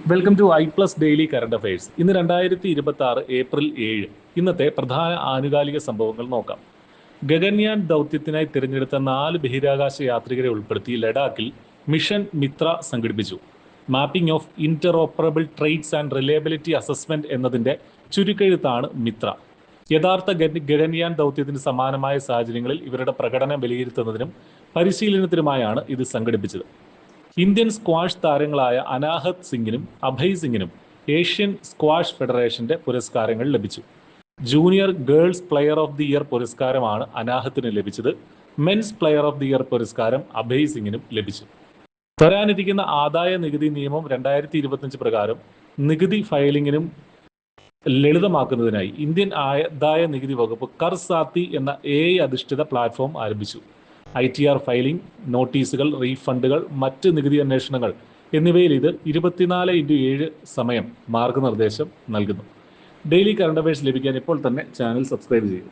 Welcome to ഐ+ daily current affairs. ഇന്ന് 2026 April 7. ഇന്നത്തെ പ്രധാന ആനുകാലിക സംഭവങ്ങൾ നോക്കാം. ഗഗൻയാൻ ദൗത്യത്തിനായി തിരഞ്ഞെടുത്ത 4 ബഹിരാകാശ യാത്രികരെ ഉൾപ്പെടുത്തി ലഡാക്കിൽ മിഷൻ മിത്ര സംഘടിപ്പിച്ചു. Mapping of interoperable traits and reliability assessment എന്നതിന്റെ ചുരുക്കെഴുത്താണ് മിത്ര. യഥാർത്ഥ ഗഗൻയാൻ ദൗത്യത്തിന് സമാനമായ സാഹചര്യങ്ങളിൽ ഇവരുടെ പ്രകടനം വിലയിരുത്തുന്നതിനും പരിശീലനത്തിനുമായാണ് ഇത് സംഘടിപ്പിച്ചത്. ഇന്ത്യൻ സ്ക്വാഷ് താരങ്ങളായ അനാഹത് സിംഗിനും അഭയ് സിംഗിനും ഏഷ്യൻ സ്ക്വാഷ് ഫെഡറേഷന്റെ പുരസ്കാരങ്ങൾ ലഭിച്ചു. Junior girls player of the year പുരസ്കാരമാണ് അനാഹത്തിന് ലഭിച്ചത്. Men's player of the year പുരസ്കാരം അഭയ് സിംഗിനും ലഭിച്ചു. വരാനിരിക്കുന്ന ആദായ നികുതി നിയമം 2025 പ്രകാരം നികുതി ഫയലിംഗിനും ലളിതമാക്കുന്നതിനായി ഇന്ത്യൻ ആദായ നികുതി വകുപ്പ് കർസാത്തി എന്ന AI അധിഷ്ഠിത പ്ലാറ്റ്ഫോം ആരംഭിച്ചു. ITR ഫയലിംഗ്, നോട്ടീസുകൾ, റീഫണ്ടുകൾ, മറ്റ് നികുതി അന്വേഷണങ്ങൾ എന്നിവയിൽ ഇത് 24x7 സമയം മാർഗനിർദ്ദേശം നൽകുന്നു. ഡെയിലി കറണ്ട് അഫയേഴ്സ് ലഭിക്കാൻ ഇപ്പോൾ തന്നെ ചാനൽ സബ്സ്ക്രൈബ് ചെയ്യുക.